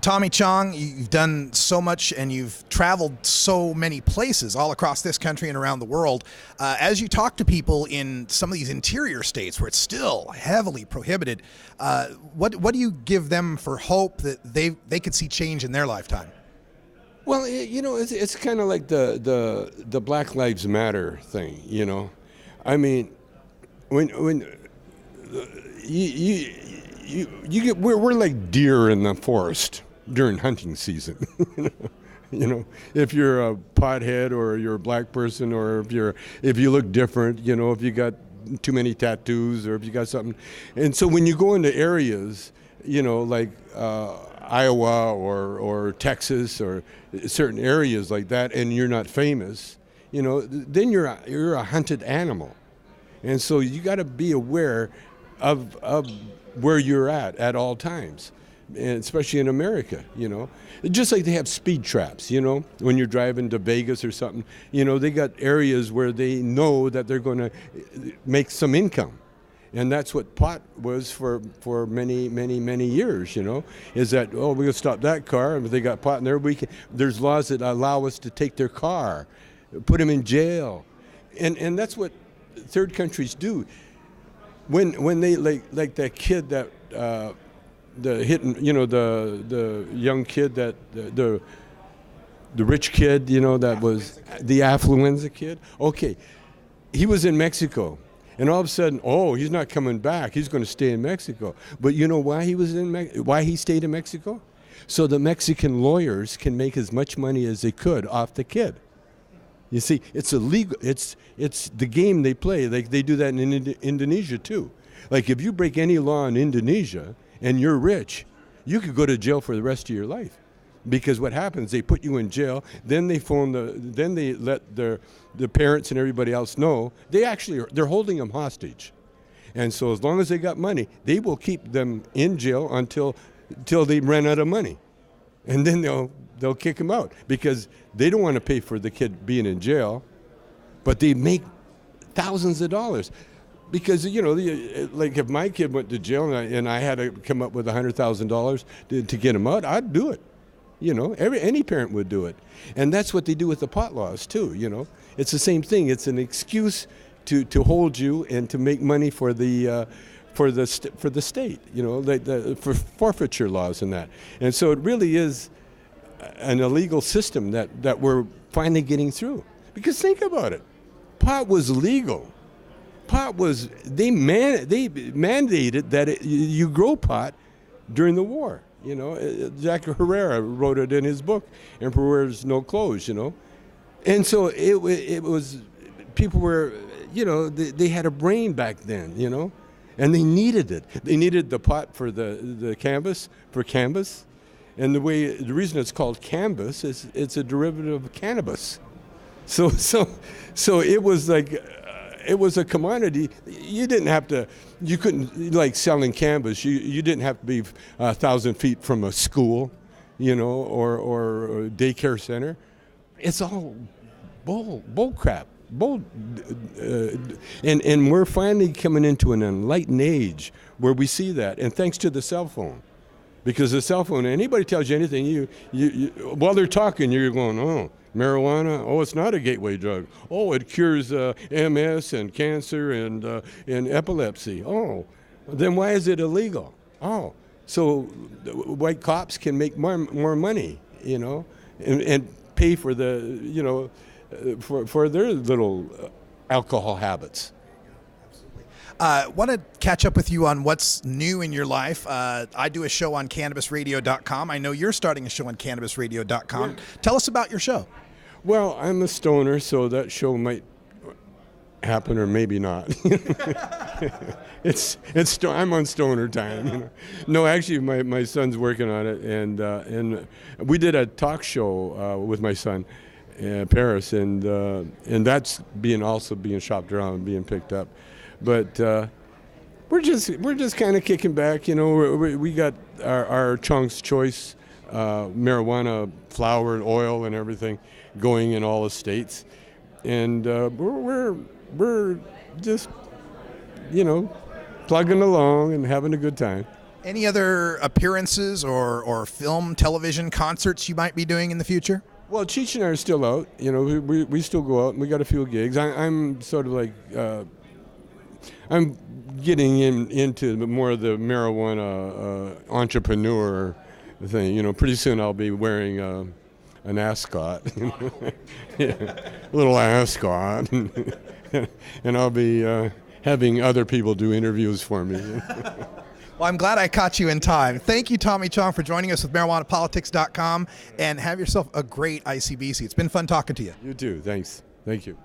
Tommy Chong, you've done so much and you've traveled so many places all across this country and around the world. As you talk to people in some of these interior states where it's still heavily prohibited, what do you give them for hope that they could see change in their lifetime? Well, it's kind of like the Black Lives Matter thing, I mean, when you get we're like deer in the forest during hunting season. If you're a pothead or you're a black person, or if you look different, if you got too many tattoos or if you got something. And so when you go into areas, like Iowa or Texas or certain areas like that, and you're not famous, then you're a hunted animal. And so you got to be aware of where you're at all times, and especially in America, Just like they have speed traps, when you're driving to Vegas or something, they got areas where they know that they're going to make some income. And that's what pot was for many, many, many years, is that, we're going to stop that car, and if they got pot in there, there's laws that allow us to take their car, put them in jail. And that's what third countries do. When they like that kid that the young kid that the rich kid, that was the Affluenza kid. Okay, he was in Mexico, and all of a sudden, he's not coming back. He's going to stay in Mexico. But you know why why he stayed in Mexico? So the Mexican lawyers can make as much money as they could off the kid. You see, it's illegal. It's the game they play. They do that in Indonesia too. Like if you break any law in Indonesia and you're rich, you could go to jail for the rest of your life. Because what happens, they put you in jail, then they let the parents and everybody else know. They're holding them hostage. And so as long as they got money, they will keep them in jail until they run out of money. And then they'll kick them out because they don't want to pay for the kid being in jail, but they make thousands of dollars. Because, like if my kid went to jail and I had to come up with $100,000 to get him out, I'd do it. Any parent would do it. And that's what they do with the pot laws too, It's the same thing. It's an excuse to hold you and to make money for the state, for forfeiture laws and that. And so it really is an illegal system that we're finally getting through. Because think about it. Pot was legal. They mandated that you grow pot during the war. Jack Herrera wrote it in his book, Emperor Wears No Clothes, And so it was, people were, they had a brain back then, and they needed it. They needed the pot for the canvas, And the reason it's called canvas is it's a derivative of cannabis. So it was like, it was a commodity. You couldn't, like selling canvas, you didn't have to be 1,000 feet from a school, or a daycare center. It's all bull crap. And we're finally coming into an enlightened age where we see that, and thanks to the cell phone. Because the cell phone, anybody tells you anything, you while they're talking, you're going, marijuana? It's not a gateway drug. It cures MS and cancer and epilepsy. Then why is it illegal? So white cops can make more money, and pay for the, for their little alcohol habits. Want to catch up with you on what's new in your life. I do a show on CannabisRadio.com. I know you're starting a show on CannabisRadio.com. Yeah. Tell us about your show. Well, I'm a stoner, so that show might happen or maybe not. I'm on stoner time. No, actually, my son's working on it, and we did a talk show with my son, Paris, and that's also being shopped around and being picked up. But we're just kind of kicking back, We got our Chong's Choice marijuana flower and oil and everything going in all the states, and we're just plugging along and having a good time. Any other appearances or film, television concerts you might be doing in the future? Well, Cheech and I are still out. You know, we still go out, and we got a few gigs. I'm sort of like, I'm getting into more of the marijuana entrepreneur thing. You know, pretty soon I'll be wearing an ascot, yeah, a little ascot, and I'll be having other people do interviews for me. Well, I'm glad I caught you in time. Thank you, Tommy Chong, for joining us with MarijuanaPolitics.com, and have yourself a great ICBC. It's been fun talking to you. You too. Thanks. Thank you.